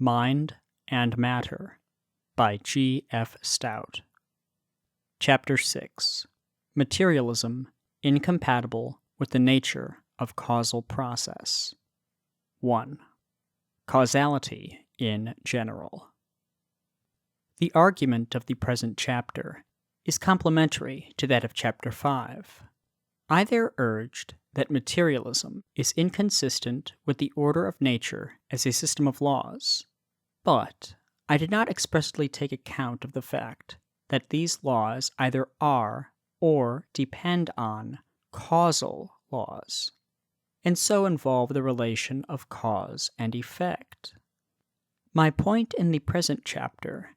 Mind and Matter by G. F. Stout. Chapter 6. Materialism Incompatible with the Nature of Causal Process. 1. Causality in General. The argument of the present chapter is complementary to that of Chapter 5. I there urged that materialism is inconsistent with the order of nature as a system of laws, but I did not expressly take account of the fact that these laws either are or depend on causal laws, and so involve the relation of cause and effect. My point in the present chapter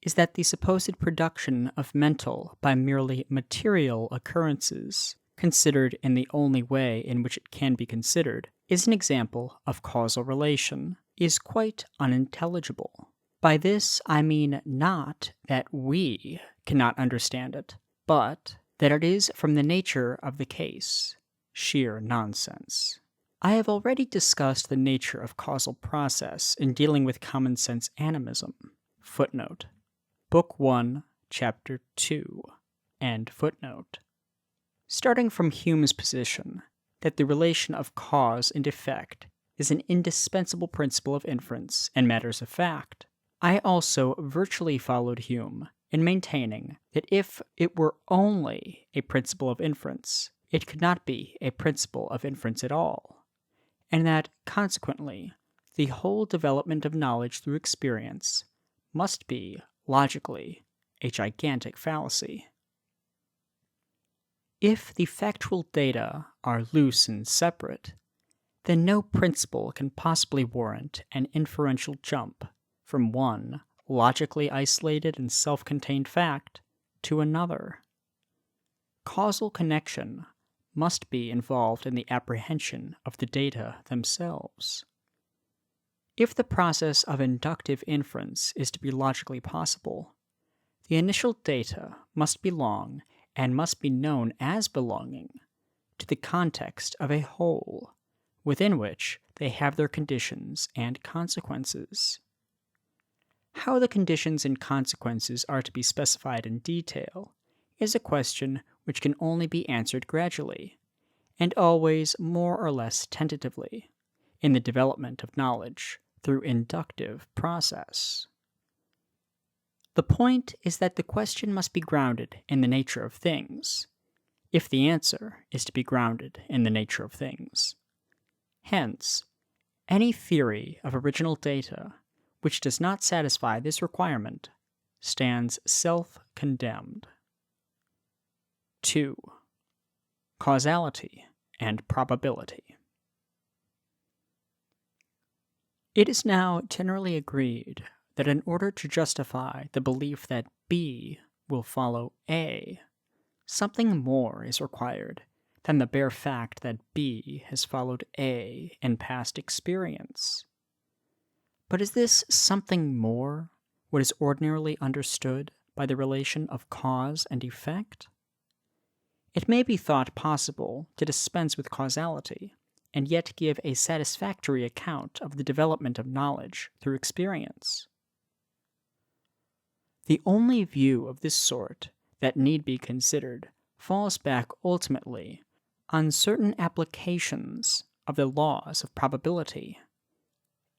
is that the supposed production of mental by merely material occurrences, considered in the only way in which it can be considered, is an example of causal relation, is quite unintelligible. By this I mean not that we cannot understand it, but that it is from the nature of the case sheer nonsense. I have already discussed the nature of causal process in dealing with common sense animism. Footnote. Book 1, Chapter 2, end footnote. Starting from Hume's position that the relation of cause and effect is an indispensable principle of inference in matters of fact, I also virtually followed Hume in maintaining that if it were only a principle of inference, it could not be a principle of inference at all, and that, consequently, the whole development of knowledge through experience must be, logically, a gigantic fallacy. If the factual data are loose and separate, then no principle can possibly warrant an inferential jump from one logically isolated and self-contained fact to another. Causal connection must be involved in the apprehension of the data themselves. If the process of inductive inference is to be logically possible, the initial data must belong and must be known as belonging to the context of a whole, within which they have their conditions and consequences. How the conditions and consequences are to be specified in detail is a question which can only be answered gradually, and always more or less tentatively, in the development of knowledge through inductive process. The point is that the question must be grounded in the nature of things, if the answer is to be grounded in the nature of things. Hence, any theory of original data which does not satisfy this requirement stands self-condemned. 2. Causality and probability. It is now generally agreed that in order to justify the belief that B will follow A, something more is required than the bare fact that B has followed A in past experience. But is this something more what is ordinarily understood by the relation of cause and effect? It may be thought possible to dispense with causality and yet give a satisfactory account of the development of knowledge through experience. The only view of this sort that need be considered falls back ultimately on certain applications of the laws of probability,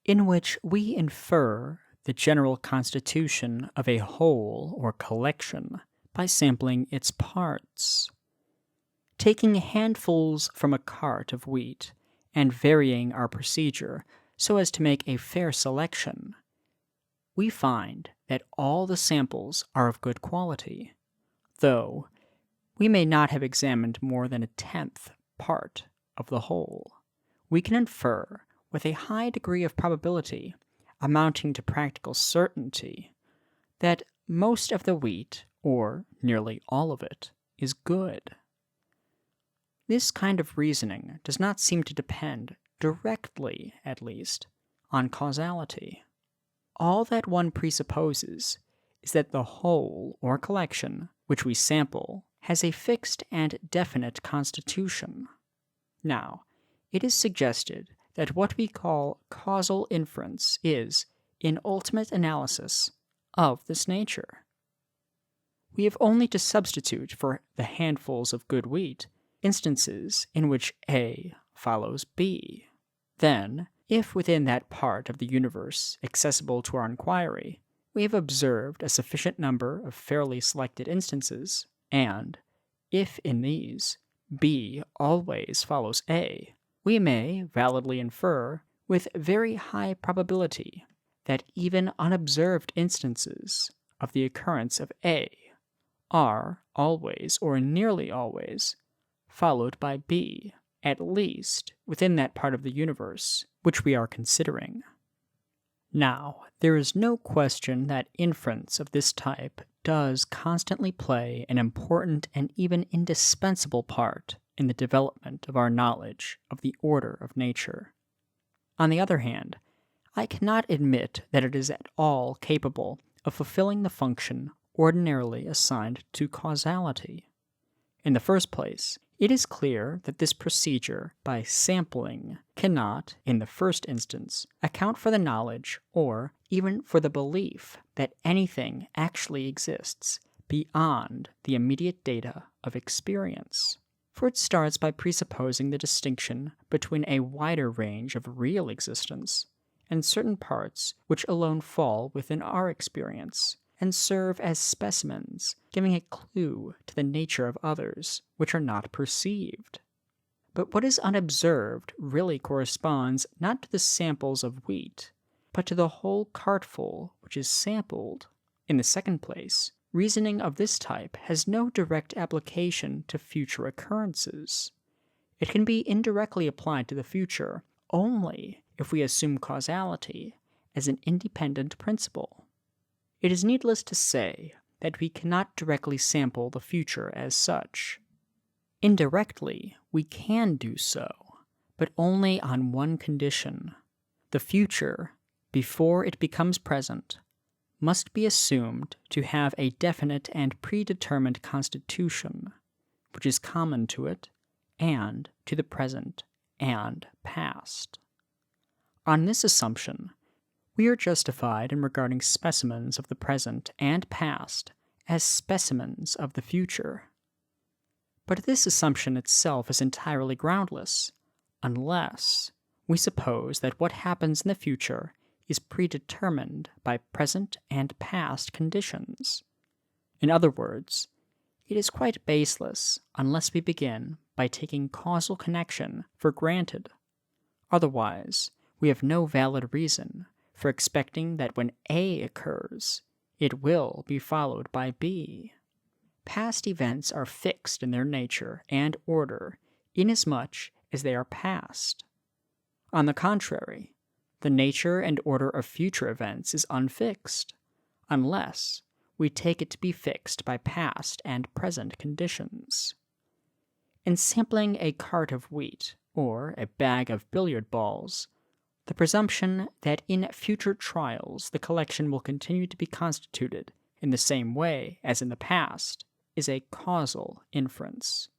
in which we infer the general constitution of a whole or collection by sampling its parts. Taking handfuls from a cart of wheat and varying our procedure so as to make a fair selection, we find that all the samples are of good quality, though we may not have examined more than a 10th part of the whole. We can infer with a high degree of probability, amounting to practical certainty, that most of the wheat, or nearly all of it, is good. This kind of reasoning does not seem to depend, directly at least, on causality. All that one presupposes is that the whole or collection which we sample has a fixed and definite constitution. Now, it is suggested that what we call causal inference is, in ultimate analysis of this nature. We have only to substitute for the handfuls of good wheat instances in which A follows B. Then, if within that part of the universe accessible to our inquiry, we have observed a sufficient number of fairly selected instances, and if in these B always follows A, we may validly infer with very high probability that even unobserved instances of the occurrence of A are always or nearly always followed by B, at least within that part of the universe which we are considering. Now, there is no question that inference of this type does constantly play an important and even indispensable part in the development of our knowledge of the order of nature. On the other hand, I cannot admit that it is at all capable of fulfilling the function ordinarily assigned to causality. In the first place, it is clear that this procedure, by sampling, cannot, in the first instance, account for the knowledge or even for the belief that anything actually exists beyond the immediate data of experience. For it starts by presupposing the distinction between a wider range of real existence and certain parts which alone fall within our experience and serve as specimens, giving a clue to the nature of others which are not perceived. But what is unobserved really corresponds not to the samples of wheat, but to the whole cartful which is sampled. In the second place, reasoning of this type has no direct application to future occurrences. It can be indirectly applied to the future only if we assume causality as an independent principle. It is needless to say that we cannot directly sample the future as such. Indirectly, we can do so, but only on one condition. The future, before it becomes present, must be assumed to have a definite and predetermined constitution, which is common to it and to the present and past. On this assumption, we are justified in regarding specimens of the present and past as specimens of the future. But this assumption itself is entirely groundless, unless we suppose that what happens in the future is predetermined by present and past conditions. In other words, it is quite baseless unless we begin by taking causal connection for granted. Otherwise, we have no valid reason for expecting that when A occurs, it will be followed by B. Past events are fixed in their nature and order inasmuch as they are past. On the contrary, the nature and order of future events is unfixed, unless we take it to be fixed by past and present conditions. In sampling a cart of wheat or a bag of billiard balls, the presumption that in future trials the collection will continue to be constituted in the same way as in the past is a causal inference.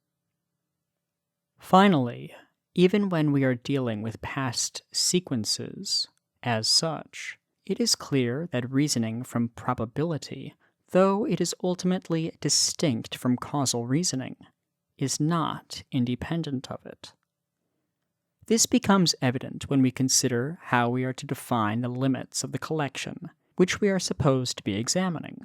Finally, even when we are dealing with past sequences as such, it is clear that reasoning from probability, though it is ultimately distinct from causal reasoning, is not independent of it. This becomes evident when we consider how we are to define the limits of the collection which we are supposed to be examining.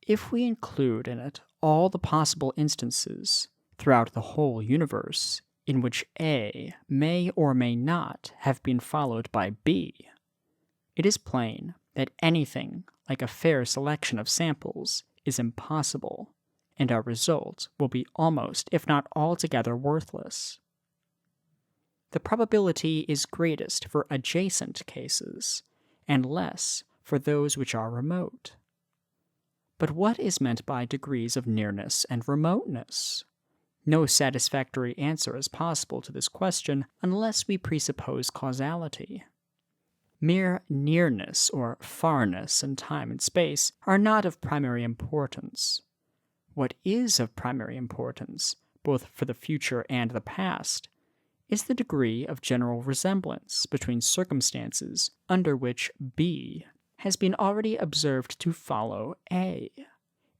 If we include in it all the possible instances throughout the whole universe in which A may or may not have been followed by B, it is plain that anything like a fair selection of samples is impossible, and our result will be almost, if not altogether, worthless. The probability is greatest for adjacent cases, and less for those which are remote. But what is meant by degrees of nearness and remoteness? No satisfactory answer is possible to this question unless we presuppose causality. Mere nearness or farness in time and space are not of primary importance. What is of primary importance, both for the future and the past, is the degree of general resemblance between circumstances under which B has been already observed to follow A,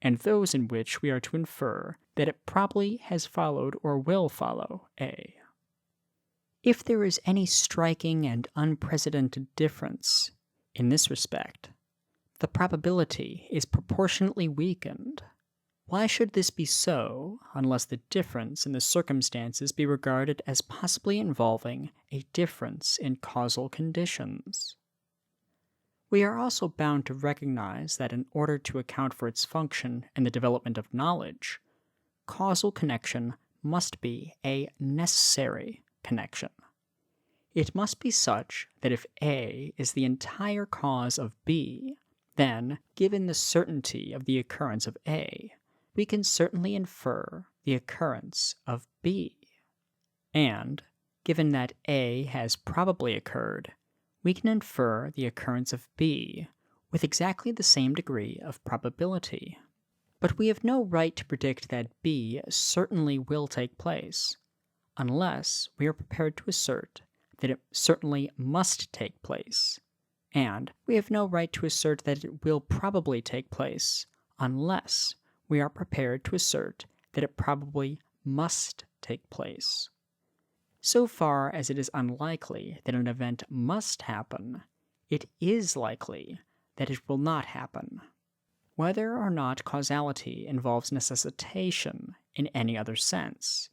and those in which we are to infer that it probably has followed or will follow A. If there is any striking and unprecedented difference in this respect, the probability is proportionately weakened. Why should this be so, unless the difference in the circumstances be regarded as possibly involving a difference in causal conditions? We are also bound to recognize that in order to account for its function in the development of knowledge, causal connection must be a necessary connection. It must be such that if A is the entire cause of B, then, given the certainty of the occurrence of A, we can certainly infer the occurrence of B. And, given that A has probably occurred, we can infer the occurrence of B with exactly the same degree of probability. But we have no right to predict that B certainly will take place, unless we are prepared to assert that it certainly must take place, and we have no right to assert that it will probably take place, unless we are prepared to assert that it probably must take place. So far as it is unlikely that an event must happen, it is likely that it will not happen. Whether or not causality involves necessitation in any other sense,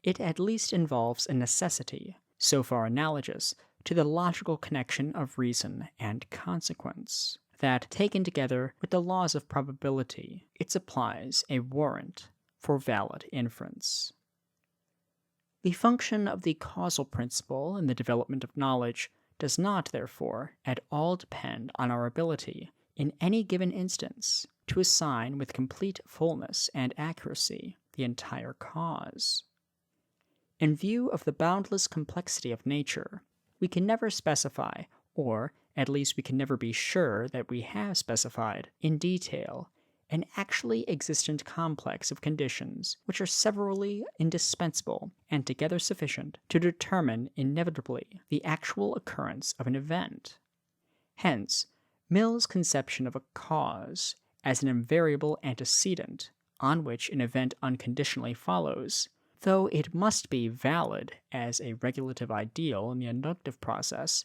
it at least involves a necessity, so far analogous to the logical connection of reason and consequence, that, taken together with the laws of probability, it supplies a warrant for valid inference. The function of the causal principle in the development of knowledge does not, therefore, at all depend on our ability, in any given instance, to assign with complete fullness and accuracy the entire cause. In view of the boundless complexity of nature, we can never specify, or at least we can never be sure that we have specified, in detail, an actually existent complex of conditions which are severally indispensable and together sufficient to determine inevitably the actual occurrence of an event. Hence, Mill's conception of a cause as an invariable antecedent on which an event unconditionally follows, though it must be valid as a regulative ideal in the inductive process,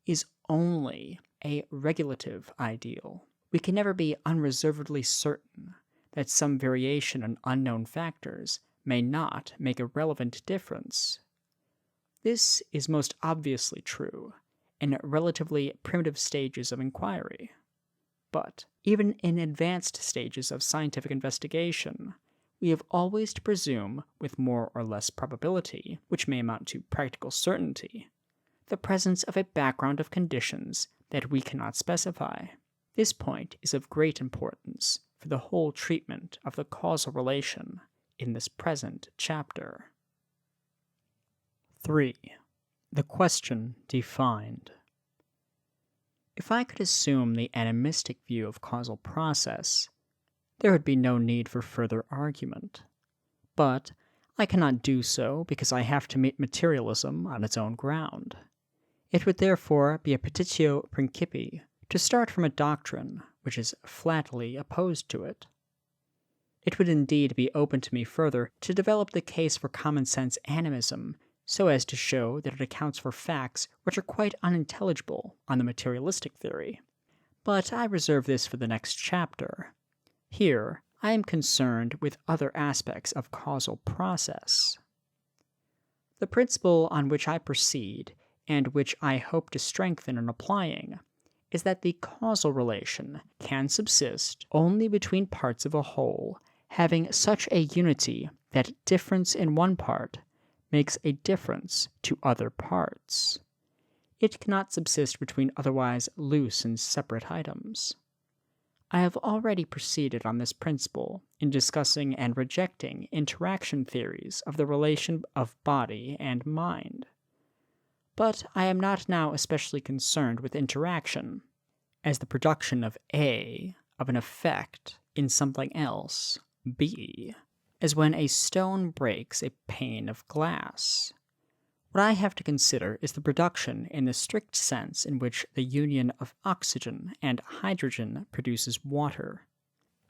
is only a regulative ideal. We can never be unreservedly certain that some variation in unknown factors may not make a relevant difference. This is most obviously true in relatively primitive stages of inquiry. But even in advanced stages of scientific investigation, we have always to presume, with more or less probability, which may amount to practical certainty, the presence of a background of conditions that we cannot specify. This point is of great importance for the whole treatment of the causal relation in this present chapter. 3. The question defined. If I could assume the animistic view of causal process, there would be no need for further argument. But I cannot do so because I have to meet materialism on its own ground. It would therefore be a petitio principii to start from a doctrine which is flatly opposed to it. It would indeed be open to me further to develop the case for common-sense animism so as to show that it accounts for facts which are quite unintelligible on the materialistic theory. But I reserve this for the next chapter. Here, I am concerned with other aspects of causal process. The principle on which I proceed, and which I hope to strengthen in applying, is that the causal relation can subsist only between parts of a whole, having such a unity that difference in one part makes a difference to other parts. It cannot subsist between otherwise loose and separate items. I have already proceeded on this principle in discussing and rejecting interaction theories of the relation of body and mind. But I am not now especially concerned with interaction, as the production of A of an effect in something else, B, as when a stone breaks a pane of glass. What I have to consider is the production in the strict sense in which the union of oxygen and hydrogen produces water.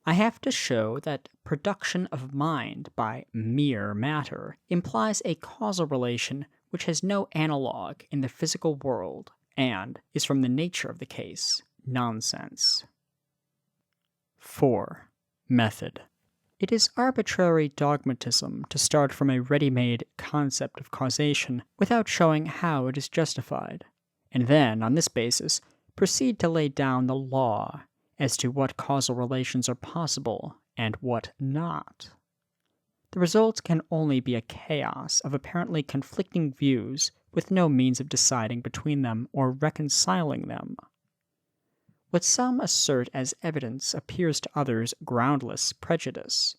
I have to show that production of mind by mere matter implies a causal relation which has no analog in the physical world and is from the nature of the case nonsense. 4. Method. It is arbitrary dogmatism to start from a ready-made concept of causation without showing how it is justified, and then, on this basis, proceed to lay down the law as to what causal relations are possible and what not. The result can only be a chaos of apparently conflicting views with no means of deciding between them or reconciling them. What some assert as evidence appears to others groundless prejudice.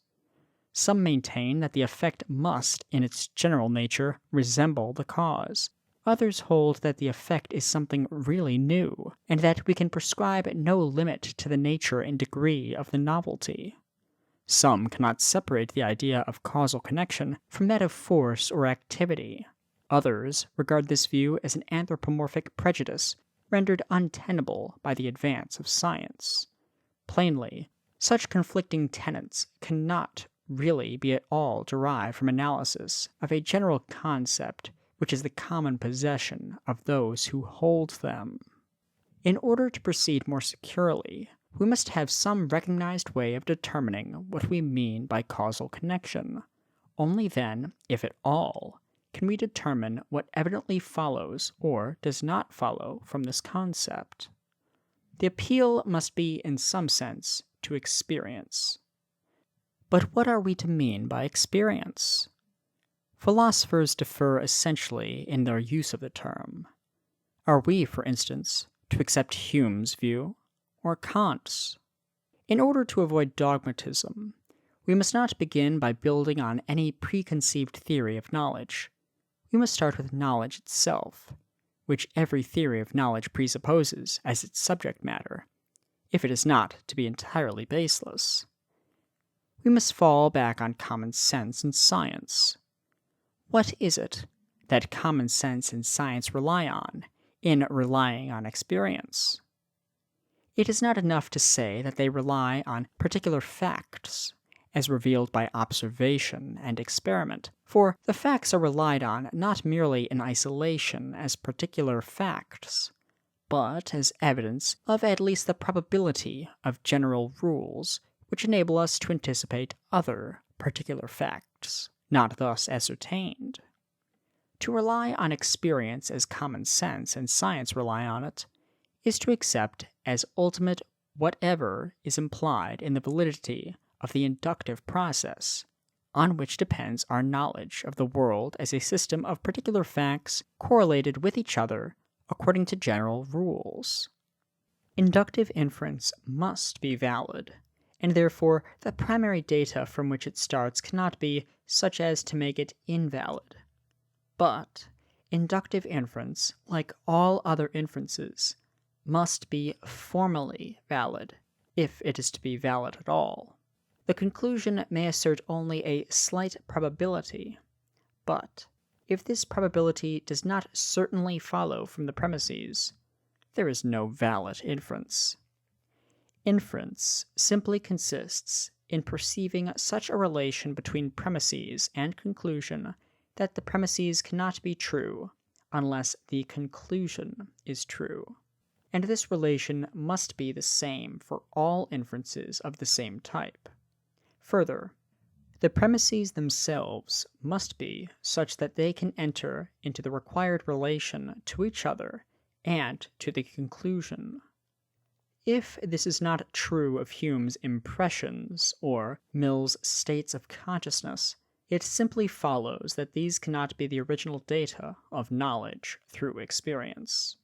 Some maintain that the effect must, in its general nature, resemble the cause. Others hold that the effect is something really new, and that we can prescribe no limit to the nature and degree of the novelty. Some cannot separate the idea of causal connection from that of force or activity. Others regard this view as an anthropomorphic prejudice, rendered untenable by the advance of science. Plainly, such conflicting tenets cannot really be at all derived from analysis of a general concept which is the common possession of those who hold them. In order to proceed more securely, we must have some recognized way of determining what we mean by causal connection. Only then, if at all, can we determine what evidently follows or does not follow from this concept. The appeal must be, in some sense, to experience. But what are we to mean by experience? Philosophers differ essentially in their use of the term. Are we, for instance, to accept Hume's view or Kant's? In order to avoid dogmatism, we must not begin by building on any preconceived theory of knowledge. We must start with knowledge itself, which every theory of knowledge presupposes as its subject matter, if it is not to be entirely baseless. We must fall back on common sense and science. What is it that common sense and science rely on in relying on experience? It is not enough to say that they rely on particular facts, as revealed by observation and experiment, for the facts are relied on not merely in isolation as particular facts, but as evidence of at least the probability of general rules which enable us to anticipate other particular facts, not thus ascertained. To rely on experience as common sense and science rely on it, is to accept as ultimate whatever is implied in the validity of the inductive process, on which depends our knowledge of the world as a system of particular facts correlated with each other according to general rules. Inductive inference must be valid, and therefore the primary data from which it starts cannot be such as to make it invalid. But inductive inference, like all other inferences, must be formally valid, if it is to be valid at all. The conclusion may assert only a slight probability, but if this probability does not certainly follow from the premises, there is no valid inference. Inference simply consists in perceiving such a relation between premises and conclusion that the premises cannot be true unless the conclusion is true, and this relation must be the same for all inferences of the same type. Further, the premises themselves must be such that they can enter into the required relation to each other and to the conclusion. If this is not true of Hume's impressions or Mill's states of consciousness, it simply follows that these cannot be the original data of knowledge through experience.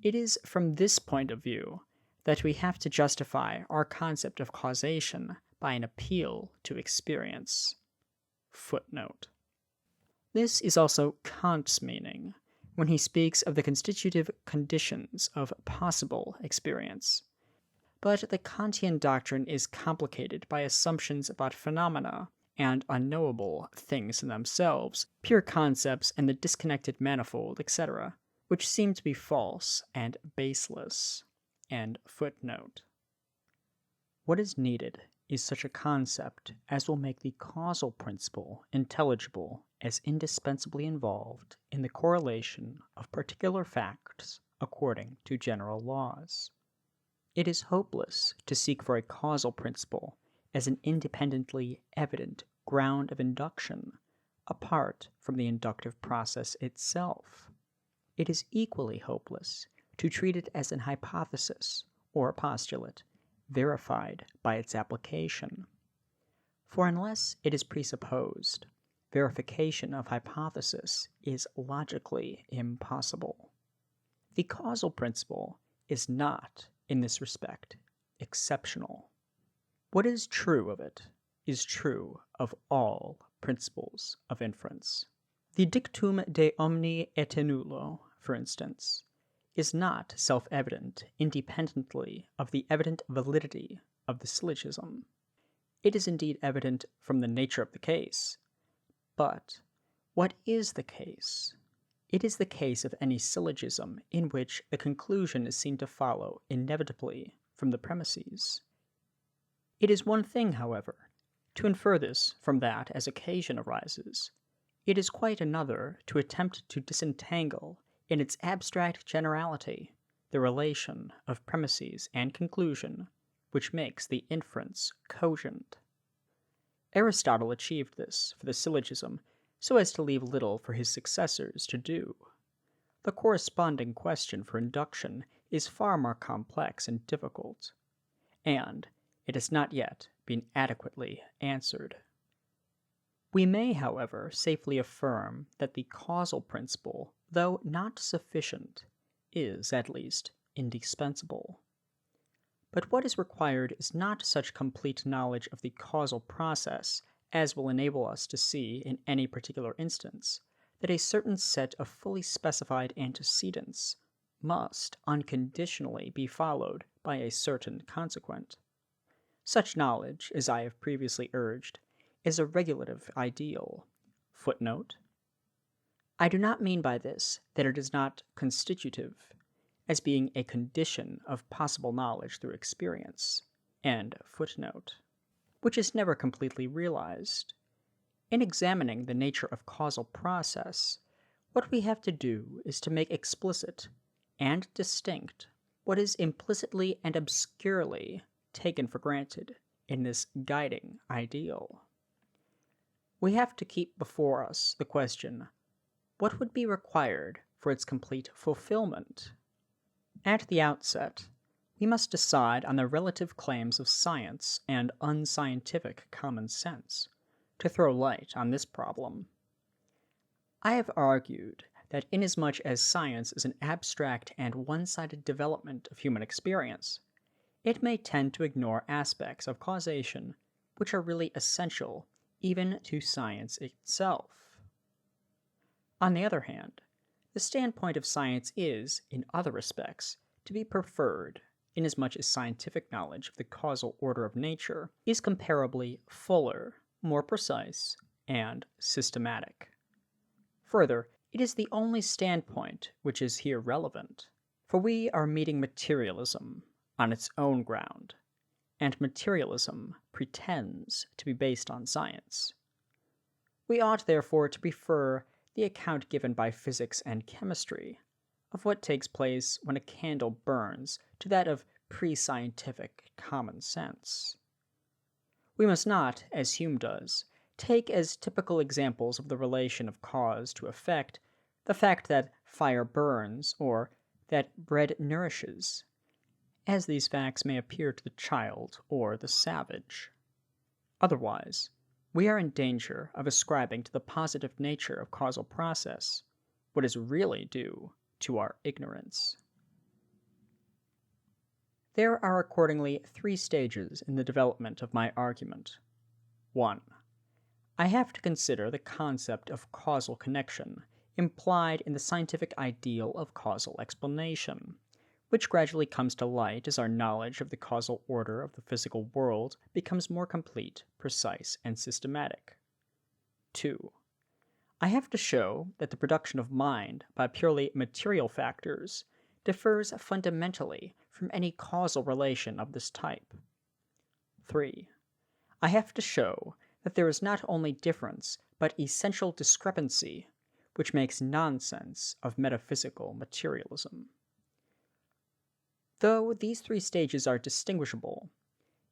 It is from this point of view that we have to justify our concept of causation by an appeal to experience. Footnote. This is also Kant's meaning when he speaks of the constitutive conditions of possible experience. But the Kantian doctrine is complicated by assumptions about phenomena and unknowable things in themselves, pure concepts and the disconnected manifold, etc., which seem to be false and baseless. End footnote. What is needed is such a concept as will make the causal principle intelligible as indispensably involved in the correlation of particular facts according to general laws. It is hopeless to seek for a causal principle as an independently evident ground of induction, apart from the inductive process itself. It is equally hopeless to treat it as an hypothesis or postulate, verified by its application. For unless it is presupposed, verification of hypothesis is logically impossible. The causal principle is not, in this respect, exceptional. What is true of it is true of all principles of inference. The dictum de omni et nullo, for instance, is not self-evident independently of the evident validity of the syllogism. It is indeed evident from the nature of the case. But what is the case? It is the case of any syllogism in which the conclusion is seen to follow inevitably from the premises. It is one thing, however, to infer this from that as occasion arises. It is quite another to attempt to disentangle, in its abstract generality, the relation of premises and conclusion which makes the inference cogent. Aristotle achieved this for the syllogism so as to leave little for his successors to do. The corresponding question for induction is far more complex and difficult, and it has not yet been adequately answered. We may, however, safely affirm that the causal principle, though not sufficient, is at least indispensable. But what is required is not such complete knowledge of the causal process as will enable us to see in any particular instance that a certain set of fully specified antecedents must unconditionally be followed by a certain consequent. Such knowledge, as I have previously urged, is a regulative ideal. Footnote. I do not mean by this that it is not constitutive, as being a condition of possible knowledge through experience. End footnote. Which is never completely realized. In examining the nature of causal process, what we have to do is to make explicit and distinct what is implicitly and obscurely taken for granted in this guiding ideal. We have to keep before us the question, what would be required for its complete fulfillment? At the outset, we must decide on the relative claims of science and unscientific common sense to throw light on this problem. I have argued that inasmuch as science is an abstract and one-sided development of human experience, it may tend to ignore aspects of causation which are really essential even to science itself. On the other hand, the standpoint of science is, in other respects, to be preferred, inasmuch as scientific knowledge of the causal order of nature is comparably fuller, more precise, and systematic. Further, it is the only standpoint which is here relevant, for we are meeting materialism on its own ground, and materialism pretends to be based on science. We ought therefore to prefer the account given by physics and chemistry of what takes place when a candle burns to that of pre-scientific common sense. We must not, as Hume does, take as typical examples of the relation of cause to effect the fact that fire burns or that bread nourishes, as these facts may appear to the child or the savage. Otherwise, we are in danger of ascribing to the positive nature of causal process what is really due to our ignorance. There are accordingly 3 stages in the development of my argument. 1. I have to consider the concept of causal connection implied in the scientific ideal of causal explanation, which gradually comes to light as our knowledge of the causal order of the physical world becomes more complete, precise, and systematic. 2. I have to show that the production of mind by purely material factors differs fundamentally from any causal relation of this type. 3. I have to show that there is not only difference, but essential discrepancy, which makes nonsense of metaphysical materialism. Though these three stages are distinguishable,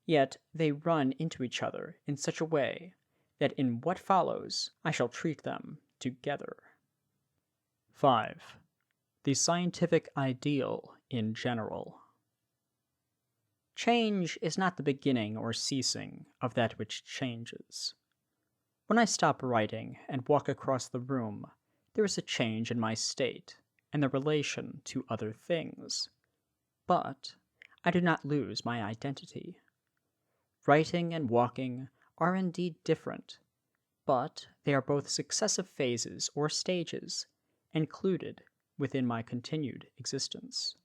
yet they run into each other in such a way that in what follows I shall treat them together. 5. The scientific ideal in general. Change is not the beginning or ceasing of that which changes. When I stop writing and walk across the room, there is a change in my state and the relation to other things. But I do not lose my identity. Writing and walking are indeed different, but they are both successive phases or stages included within my continued existence.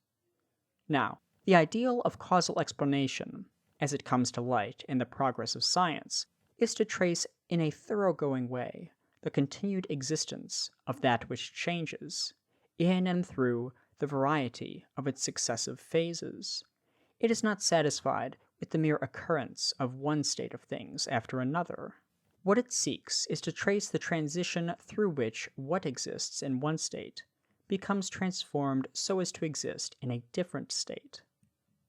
Now, the ideal of causal explanation, as it comes to light in the progress of science, is to trace in a thoroughgoing way the continued existence of that which changes, in and through the variety of its successive phases. It is not satisfied with the mere occurrence of one state of things after another. What it seeks is to trace the transition through which what exists in one state becomes transformed so as to exist in a different state.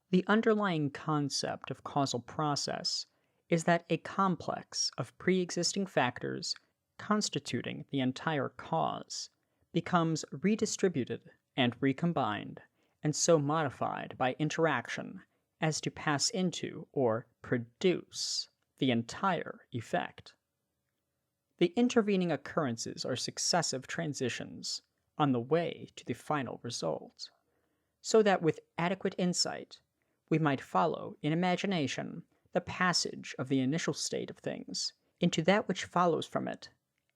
The underlying concept of causal process is that a complex of pre-existing factors constituting the entire cause becomes redistributed and recombined, and so modified by interaction as to pass into or produce the entire effect. The intervening occurrences are successive transitions on the way to the final result, so that with adequate insight we might follow in imagination the passage of the initial state of things into that which follows from it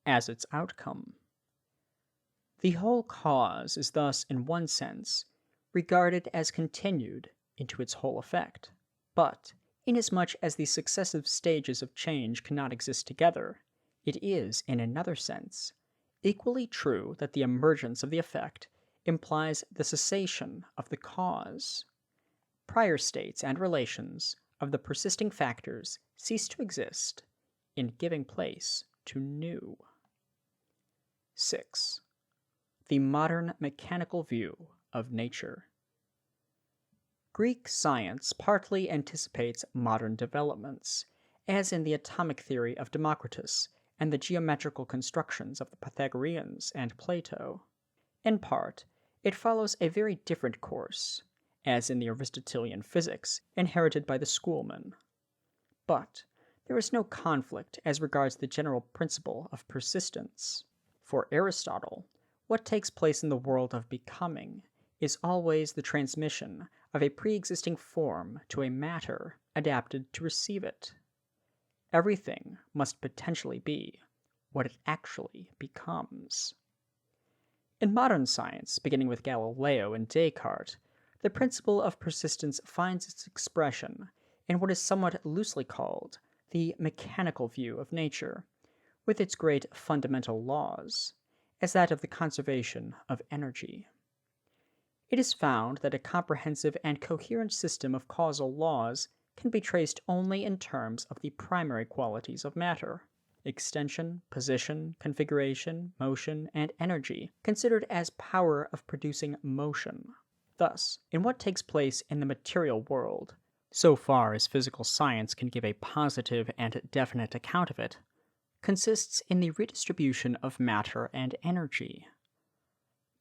as its outcome. The whole cause is thus, in one sense, regarded as continued into its whole effect, but, inasmuch as the successive stages of change cannot exist together, it is, in another sense, equally true that the emergence of the effect implies the cessation of the cause. Prior states and relations of the persisting factors cease to exist in giving place to new. 6. The modern mechanical view of nature. Greek science partly anticipates modern developments, as in the atomic theory of Democritus and the geometrical constructions of the Pythagoreans and Plato. In part, it follows a very different course, as in the Aristotelian physics inherited by the schoolmen. But there is no conflict as regards the general principle of persistence. For Aristotle, what takes place in the world of becoming is always the transmission of a pre-existing form to a matter adapted to receive it. Everything must potentially be what it actually becomes. In modern science, beginning with Galileo and Descartes, the principle of persistence finds its expression in what is somewhat loosely called the mechanical view of nature, with its great fundamental laws, as that of the conservation of energy. It is found that a comprehensive and coherent system of causal laws can be traced only in terms of the primary qualities of matter: extension, position, configuration, motion, and energy, considered as power of producing motion. Thus, in what takes place in the material world, so far as physical science can give a positive and definite account of it, consists in the redistribution of matter and energy.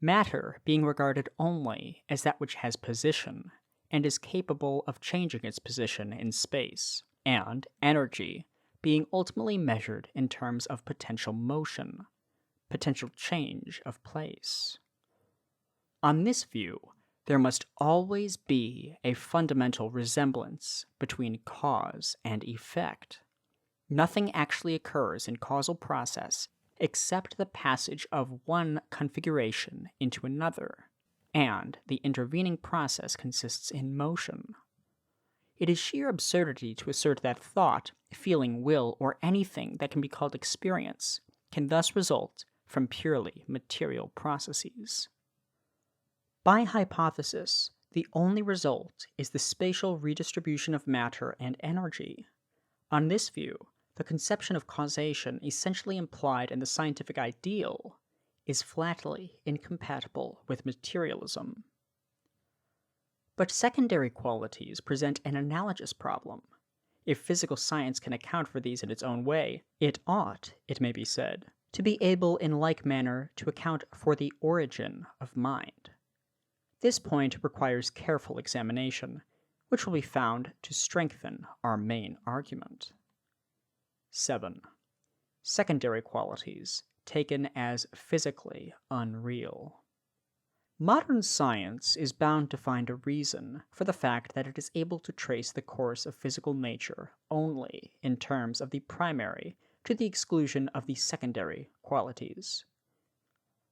Matter being regarded only as that which has position and is capable of changing its position in space, and energy being ultimately measured in terms of potential motion, potential change of place. On this view, there must always be a fundamental resemblance between cause and effect. Nothing actually occurs in causal process except the passage of one configuration into another. and the intervening process consists in motion. It is sheer absurdity to assert that thought, feeling, will, or anything that can be called experience can thus result from purely material processes. By hypothesis, the only result is the spatial redistribution of matter and energy. On this view, the conception of causation essentially implied in the scientific ideal is flatly incompatible with materialism. But secondary qualities present an analogous problem. If physical science can account for these in its own way, it ought, it may be said, to be able in like manner to account for the origin of mind. This point requires careful examination, which will be found to strengthen our main argument. 7. Secondary qualities taken as physically unreal. Modern science is bound to find a reason for the fact that it is able to trace the course of physical nature only in terms of the primary to the exclusion of the secondary qualities.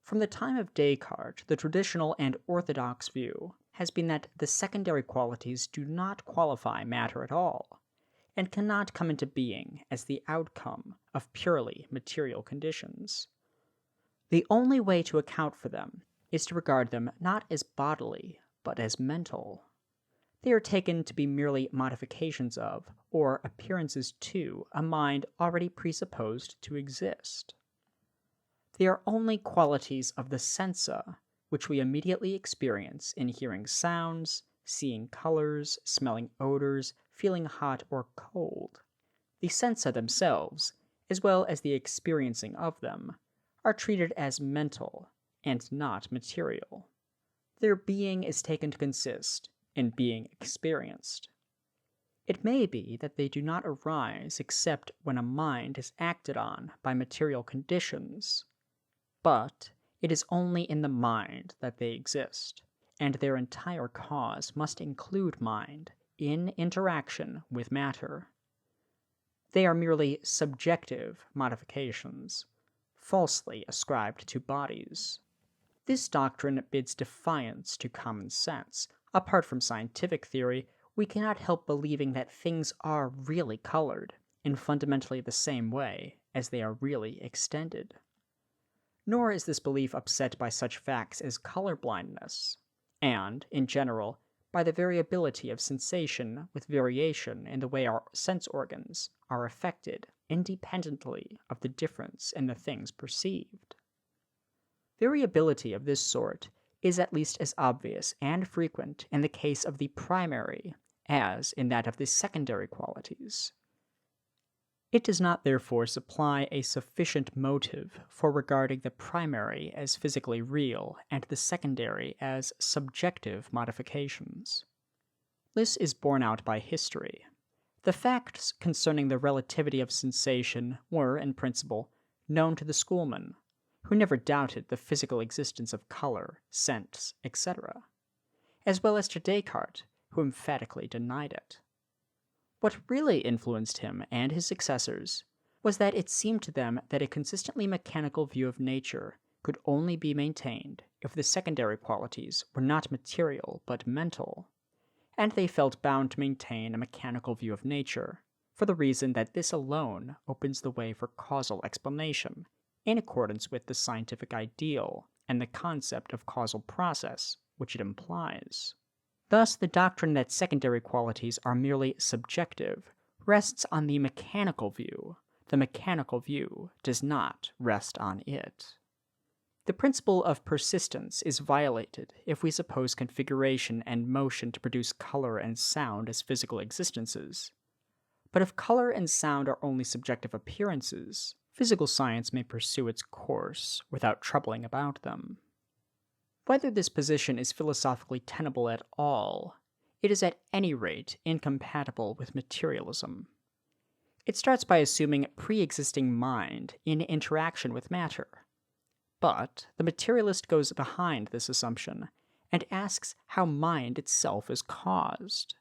From the time of Descartes, the traditional and orthodox view has been that the secondary qualities do not qualify matter at all, and cannot come into being as the outcome of purely material conditions. The only way to account for them is to regard them not as bodily, but as mental. They are taken to be merely modifications of, or appearances to, a mind already presupposed to exist. They are only qualities of the sensa, which we immediately experience in hearing sounds, seeing colors, smelling odors, feeling hot or cold. The sensa themselves, as well as the experiencing of them, are treated as mental and not material. Their being is taken to consist in being experienced. It may be that they do not arise except when a mind is acted on by material conditions, but it is only in the mind that they exist, and their entire cause must include mind in interaction with matter. They are merely subjective modifications, falsely ascribed to bodies. This doctrine bids defiance to common sense. Apart from scientific theory, we cannot help believing that things are really colored in fundamentally the same way as they are really extended. Nor is this belief upset by such facts as color blindness, and, in general, by the variability of sensation with variation in the way our sense organs are affected independently of the difference in the things perceived. Variability of this sort is at least as obvious and frequent in the case of the primary as in that of the secondary qualities. It does not therefore supply a sufficient motive for regarding the primary as physically real and the secondary as subjective modifications. This is borne out by history. The facts concerning the relativity of sensation were, in principle, known to the schoolmen, who never doubted the physical existence of color, sense, etc., as well as to Descartes, who emphatically denied it. What really influenced him and his successors was that it seemed to them that a consistently mechanical view of nature could only be maintained if the secondary qualities were not material but mental, and they felt bound to maintain a mechanical view of nature, for the reason that this alone opens the way for causal explanation, in accordance with the scientific ideal and the concept of causal process which it implies. Thus, the doctrine that secondary qualities are merely subjective rests on the mechanical view. The mechanical view does not rest on it. The principle of persistence is violated if we suppose configuration and motion to produce color and sound as physical existences. But if color and sound are only subjective appearances, physical science may pursue its course without troubling about them. Whether this position is philosophically tenable at all, it is at any rate incompatible with materialism. It starts by assuming pre-existing mind in interaction with matter. But the materialist goes behind this assumption and asks how mind itself is caused.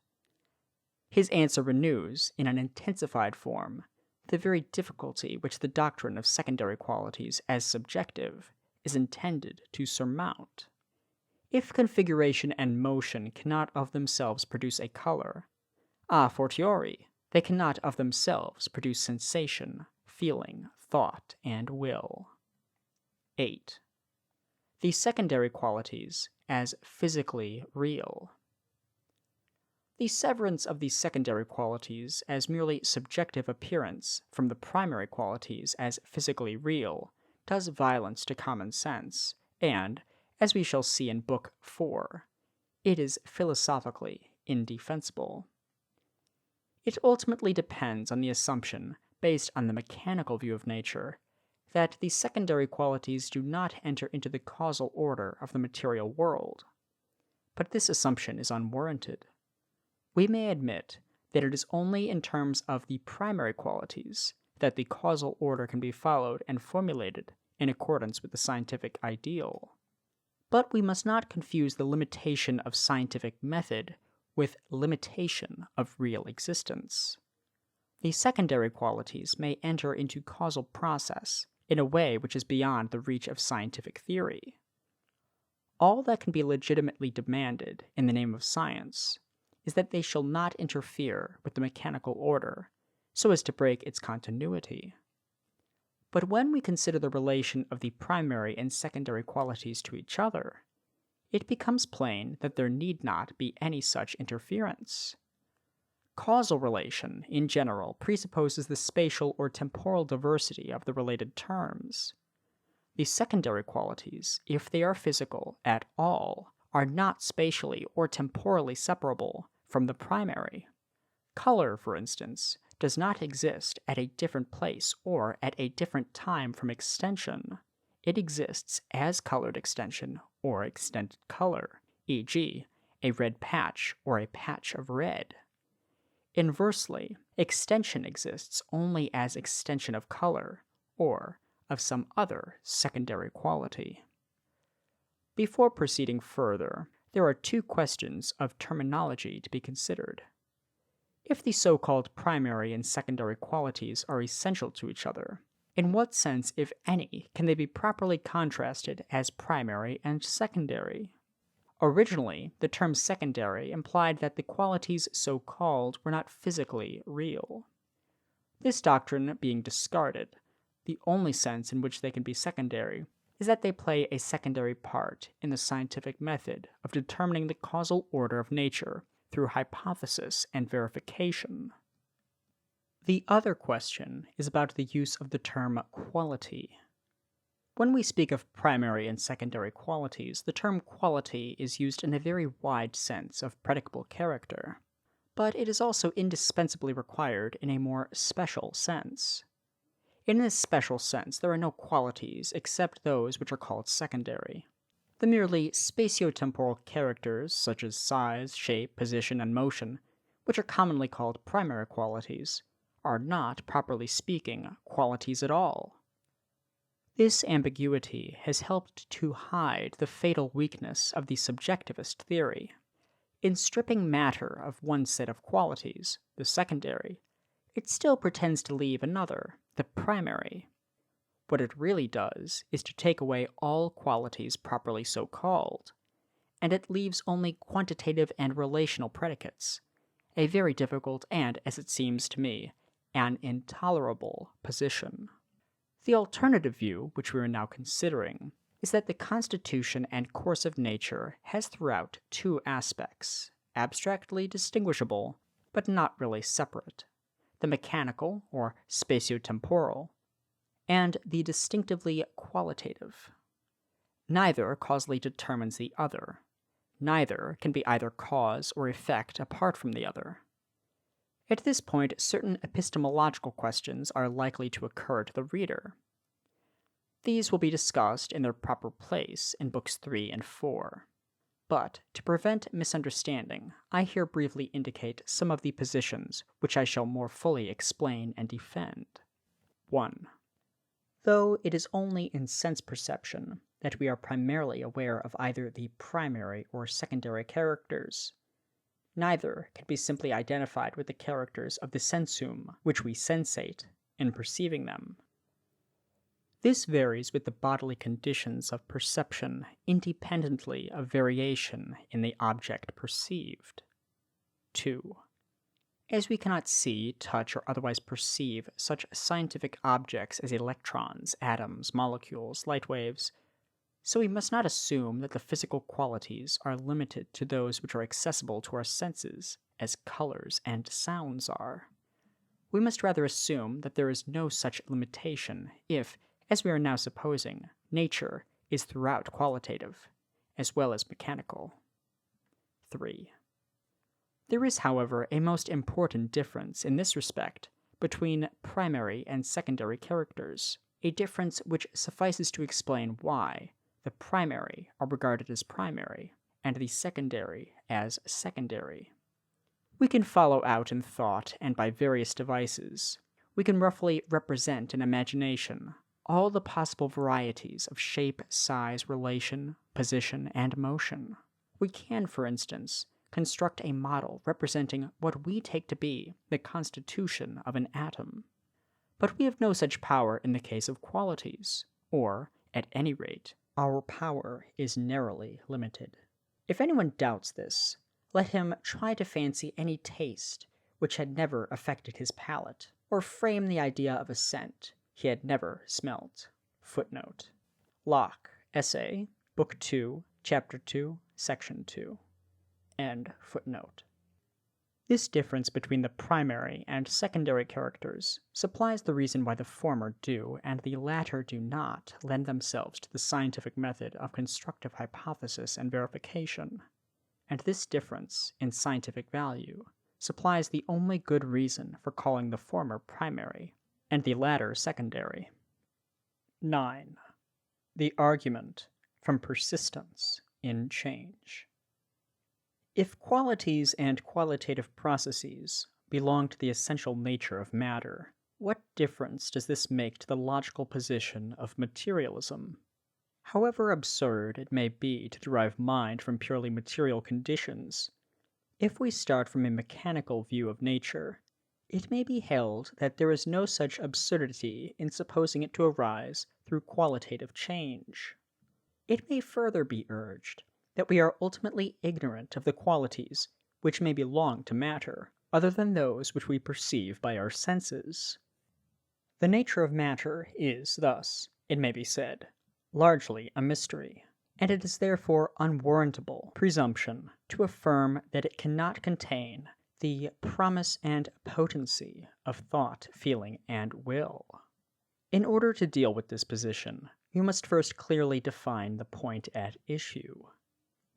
His answer renews, in an intensified form, the very difficulty which the doctrine of secondary qualities as subjective is intended to surmount. If configuration and motion cannot of themselves produce a color, a fortiori, they cannot of themselves produce sensation, feeling, thought, and will. 8. The secondary qualities as physically real. The severance of the secondary qualities as merely subjective appearance from the primary qualities as physically real does violence to common sense, and, as we shall see in Book 4, it is philosophically indefensible. It ultimately depends on the assumption, based on the mechanical view of nature, that the secondary qualities do not enter into the causal order of the material world. But this assumption is unwarranted. We may admit that it is only in terms of the primary qualities that the causal order can be followed and formulated in accordance with the scientific ideal. But we must not confuse the limitation of scientific method with limitation of real existence. The secondary qualities may enter into causal process in a way which is beyond the reach of scientific theory. All that can be legitimately demanded in the name of science is that they shall not interfere with the mechanical order so as to break its continuity. But when we consider the relation of the primary and secondary qualities to each other, it becomes plain that there need not be any such interference. Causal relation, in general, presupposes the spatial or temporal diversity of the related terms. The secondary qualities, if they are physical at all, are not spatially or temporally separable from the primary. Color, for instance, does not exist at a different place or at a different time from extension. It exists as colored extension or extended color, e.g., a red patch or a patch of red. Inversely, extension exists only as extension of color, or of some other secondary quality. Before proceeding further, there are two questions of terminology to be considered. If the so-called primary and secondary qualities are essential to each other, in what sense, if any, can they be properly contrasted as primary and secondary? Originally, the term secondary implied that the qualities so called were not physically real. This doctrine being discarded, the only sense in which they can be secondary is that they play a secondary part in the scientific method of determining the causal order of nature through hypothesis and verification. The other question is about the use of the term quality. When we speak of primary and secondary qualities, the term quality is used in a very wide sense of predicable character, but it is also indispensably required in a more special sense. In this special sense, there are no qualities except those which are called secondary. The merely spatiotemporal characters, such as size, shape, position, and motion, which are commonly called primary qualities, are not, properly speaking, qualities at all. This ambiguity has helped to hide the fatal weakness of the subjectivist theory. In stripping matter of one set of qualities, the secondary, it still pretends to leave another, the primary. What it really does is to take away all qualities properly so called, and it leaves only quantitative and relational predicates, a very difficult and, as it seems to me, an intolerable position. The alternative view, which we are now considering, is that the constitution and course of nature has throughout two aspects, abstractly distinguishable, but not really separate: the mechanical, or spatiotemporal, and the distinctively qualitative. Neither causally determines the other. Neither can be either cause or effect apart from the other. At this point, certain epistemological questions are likely to occur to the reader. These will be discussed in their proper place in Books 3 and 4. But, to prevent misunderstanding, I here briefly indicate some of the positions which I shall more fully explain and defend. 1. Though it is only in sense perception that we are primarily aware of either the primary or secondary characters, neither can be simply identified with the characters of the sensum which we sensate in perceiving them. This varies with the bodily conditions of perception independently of variation in the object perceived. 2. As we cannot see, touch, or otherwise perceive such scientific objects as electrons, atoms, molecules, light waves, so we must not assume that the physical qualities are limited to those which are accessible to our senses, as colors and sounds are. We must rather assume that there is no such limitation if, as we are now supposing, nature is throughout qualitative, as well as mechanical. 3. There is, however, a most important difference in this respect between primary and secondary characters, a difference which suffices to explain why the primary are regarded as primary, and the secondary as secondary. We can follow out in thought and by various devices. We can roughly represent in imagination all the possible varieties of shape, size, relation, position, and motion. We can, for instance, construct a model representing what we take to be the constitution of an atom. But we have no such power in the case of qualities, or, at any rate, our power is narrowly limited. If anyone doubts this, let him try to fancy any taste which had never affected his palate, or frame the idea of a scent he had never smelt. Footnote. Locke, Essay, Book 2, Chapter 2, Section 2. End footnote. This difference between the primary and secondary characters supplies the reason why the former do and the latter do not lend themselves to the scientific method of constructive hypothesis and verification. And this difference in scientific value supplies the only good reason for calling the former primary and the latter secondary. 9. The argument from persistence in change. If qualities and qualitative processes belong to the essential nature of matter, what difference does this make to the logical position of materialism? However absurd it may be to derive mind from purely material conditions, if we start from a mechanical view of nature, it may be held that there is no such absurdity in supposing it to arise through qualitative change. It may further be urged that we are ultimately ignorant of the qualities which may belong to matter, other than those which we perceive by our senses. The nature of matter is thus, it may be said, largely a mystery, and it is therefore unwarrantable presumption to affirm that it cannot contain the promise and potency of thought, feeling, and will. In order to deal with this position, we must first clearly define the point at issue.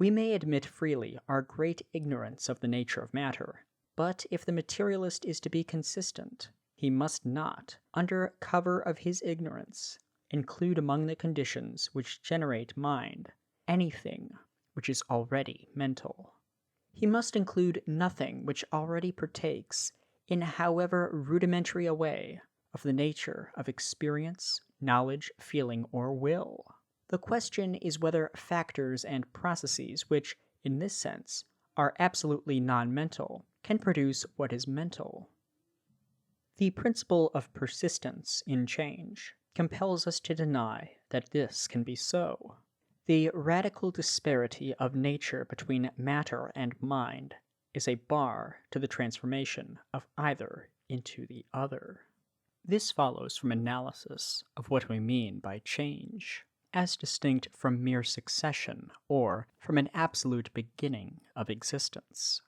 We may admit freely our great ignorance of the nature of matter, but if the materialist is to be consistent, he must not, under cover of his ignorance, include among the conditions which generate mind anything which is already mental. He must include nothing which already partakes, in however rudimentary a way, of the nature of experience, knowledge, feeling, or will. The question is whether factors and processes which, in this sense, are absolutely non-mental, can produce what is mental. The principle of persistence in change compels us to deny that this can be so. The radical disparity of nature between matter and mind is a bar to the transformation of either into the other. This follows from analysis of what we mean by change, as distinct from mere succession or from an absolute beginning of existence.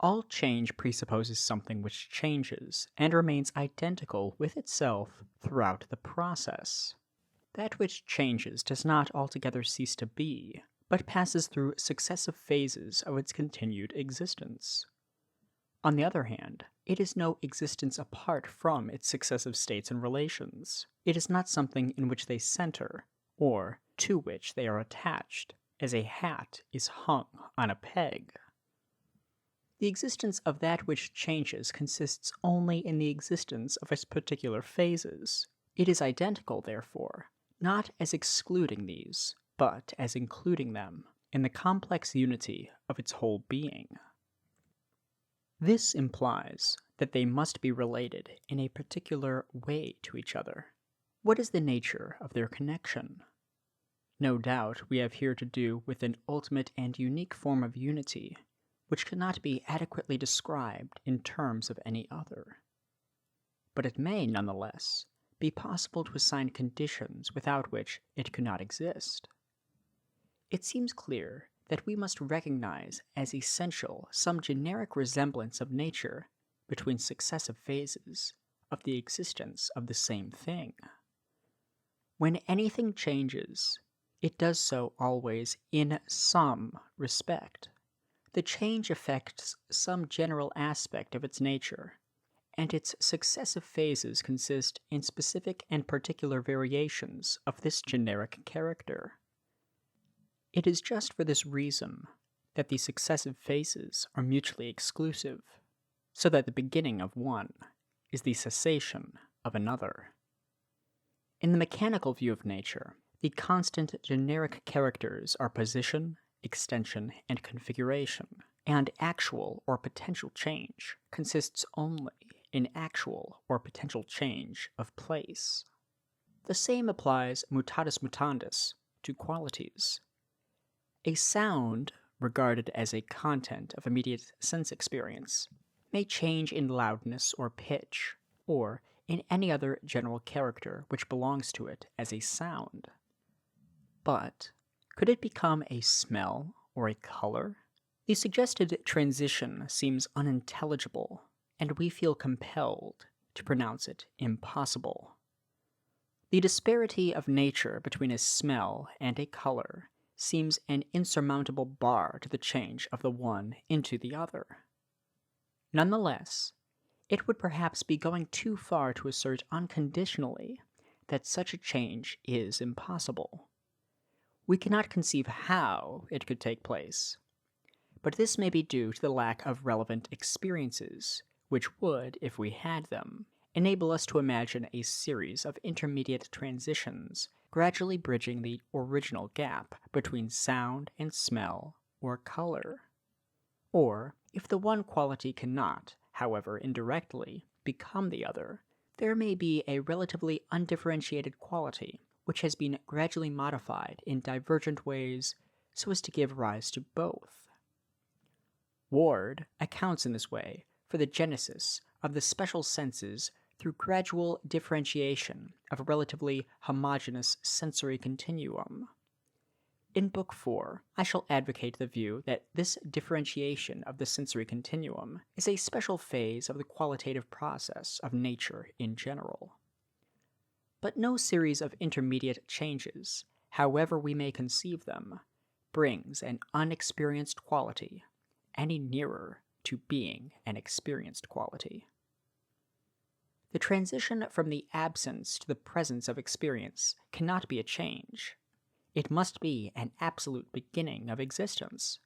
All change presupposes something which changes and remains identical with itself throughout the process. That which changes does not altogether cease to be, but passes through successive phases of its continued existence. On the other hand, it is no existence apart from its successive states and relations. It is not something in which they center, or to which they are attached, as a hat is hung on a peg. The existence of that which changes consists only in the existence of its particular phases. It is identical, therefore, not as excluding these, but as including them in the complex unity of its whole being. This implies that they must be related in a particular way to each other, What is the nature of their connection? No doubt we have here to do with an ultimate and unique form of unity, which cannot be adequately described in terms of any other. But it may, nonetheless, be possible to assign conditions without which it could not exist. It seems clear that we must recognize as essential some generic resemblance of nature between successive phases of the existence of the same thing. When anything changes, it does so always in some respect. The change affects some general aspect of its nature, and its successive phases consist in specific and particular variations of this generic character. It is just for this reason that the successive phases are mutually exclusive, so that the beginning of one is the cessation of another. In the mechanical view of nature, the constant generic characters are position, extension, and configuration, and actual or potential change consists only in actual or potential change of place. The same applies mutatis mutandis to qualities. A sound, regarded as a content of immediate sense experience, may change in loudness or pitch, or in any other general character which belongs to it as a sound. But could it become a smell or a color? The suggested transition seems unintelligible, and we feel compelled to pronounce it impossible. The disparity of nature between a smell and a color seems an insurmountable bar to the change of the one into the other. Nonetheless, it would perhaps be going too far to assert unconditionally that such a change is impossible. We cannot conceive how it could take place, but this may be due to the lack of relevant experiences, which would, if we had them, enable us to imagine a series of intermediate transitions gradually bridging the original gap between sound and smell or color. Or, if the one quality cannot, however indirectly, become the other, there may be a relatively undifferentiated quality which has been gradually modified in divergent ways so as to give rise to both. Ward accounts in this way for the genesis of the special senses through gradual differentiation of a relatively homogeneous sensory continuum. In Book 4, I shall advocate the view that this differentiation of the sensory continuum is a special phase of the qualitative process of nature in general. But no series of intermediate changes, however we may conceive them, brings an unexperienced quality any nearer to being an experienced quality. The transition from the absence to the presence of experience cannot be a change. It must be an absolute beginning of existence.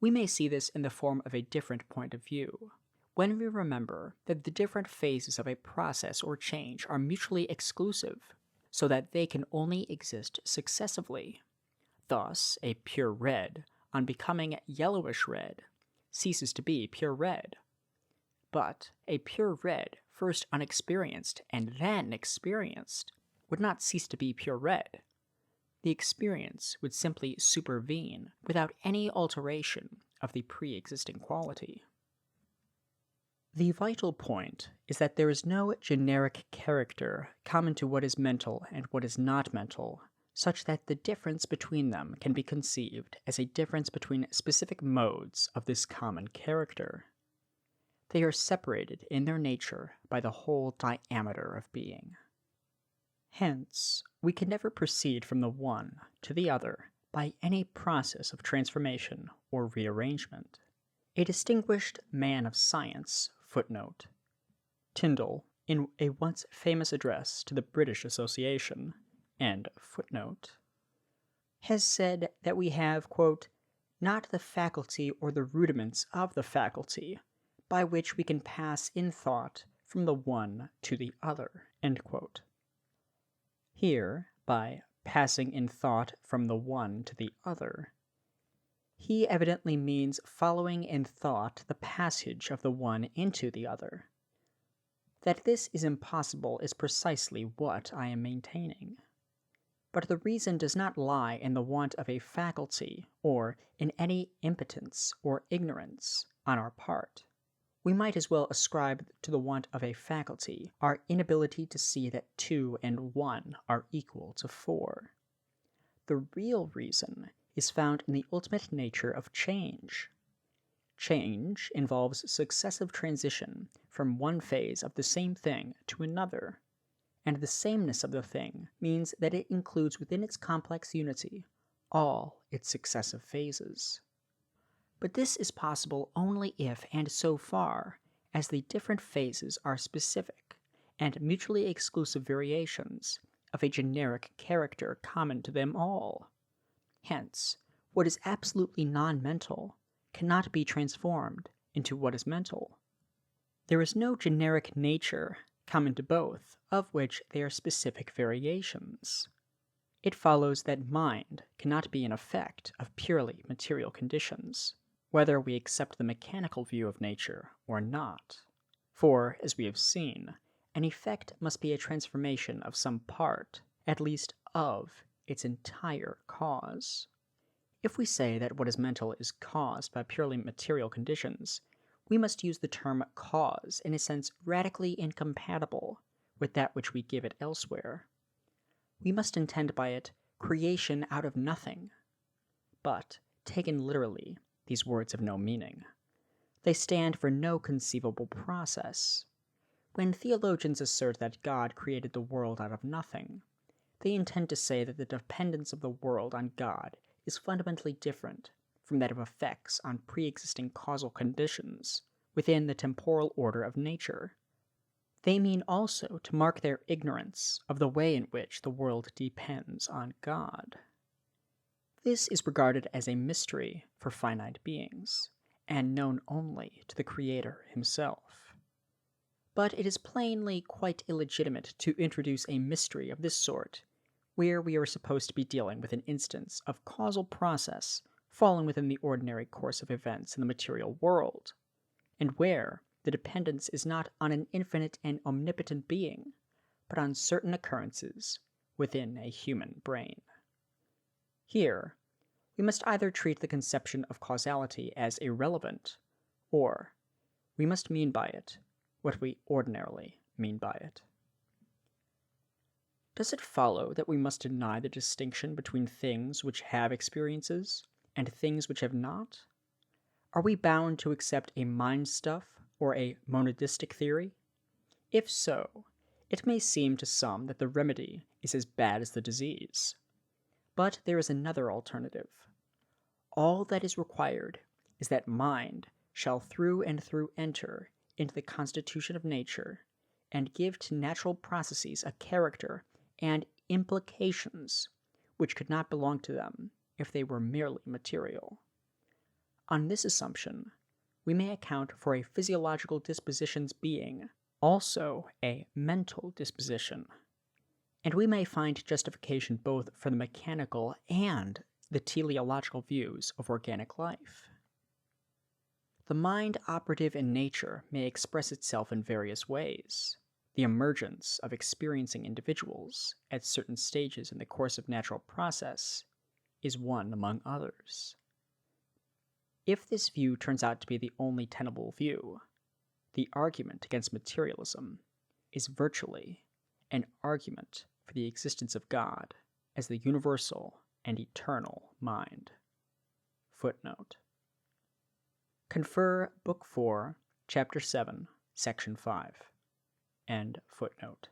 We may see this in the form of a different point of view, when we remember that the different phases of a process or change are mutually exclusive, so that they can only exist successively. Thus, a pure red, on becoming yellowish red, ceases to be pure red. But a pure red, first unexperienced and then experienced, would not cease to be pure red. The experience would simply supervene without any alteration of the pre-existing quality. The vital point is that there is no generic character common to what is mental and what is not mental, such that the difference between them can be conceived as a difference between specific modes of this common character. They are separated in their nature by the whole diameter of being. Hence, we can never proceed from the one to the other by any process of transformation or rearrangement. A distinguished man of science, footnote, Tyndall, in a once famous address to the British Association, end footnote, has said that we have, quote, not the faculty or the rudiments of the faculty by which we can pass in thought from the one to the other, end quote. Here, by passing in thought from the one to the other, he evidently means following in thought the passage of the one into the other. That this is impossible is precisely what I am maintaining. But the reason does not lie in the want of a faculty, or in any impotence or ignorance on our part. We might as well ascribe to the want of a faculty our inability to see that 2 and 1 are equal to 4. The real reason is found in the ultimate nature of change. Change involves successive transition from one phase of the same thing to another, and the sameness of the thing means that it includes within its complex unity all its successive phases. But this is possible only if and so far as the different phases are specific and mutually exclusive variations of a generic character common to them all. Hence, what is absolutely non-mental cannot be transformed into what is mental. There is no generic nature common to both, of which they are specific variations. It follows that mind cannot be an effect of purely material conditions, whether we accept the mechanical view of nature or not. For, as we have seen, an effect must be a transformation of some part, at least of, its entire cause. If we say that what is mental is caused by purely material conditions, we must use the term cause in a sense radically incompatible with that which we give it elsewhere. We must intend by it creation out of nothing. But, taken literally, these words have no meaning. They stand for no conceivable process. When theologians assert that God created the world out of nothing, they intend to say that the dependence of the world on God is fundamentally different from that of effects on pre-existing causal conditions within the temporal order of nature. They mean also to mark their ignorance of the way in which the world depends on God. This is regarded as a mystery for finite beings, and known only to the Creator himself. But it is plainly quite illegitimate to introduce a mystery of this sort where we are supposed to be dealing with an instance of causal process falling within the ordinary course of events in the material world, and where the dependence is not on an infinite and omnipotent being, but on certain occurrences within a human brain. Here, we must either treat the conception of causality as irrelevant, or we must mean by it what we ordinarily mean by it. Does it follow that we must deny the distinction between things which have experiences and things which have not? Are we bound to accept a mind stuff or a monadistic theory? If so, it may seem to some that the remedy is as bad as the disease. But there is another alternative. All that is required is that mind shall through and through enter into the constitution of nature and give to natural processes a character and implications which could not belong to them if they were merely material. On this assumption, we may account for a physiological disposition's being also a mental disposition, and we may find justification both for the mechanical and the teleological views of organic life. The mind operative in nature may express itself in various ways. The emergence of experiencing individuals at certain stages in the course of natural process is one among others. If this view turns out to be the only tenable view, the argument against materialism is virtually an argument for the existence of God as the universal and eternal mind. Footnote. Confer Book 4, Chapter 7, Section 5. End footnote.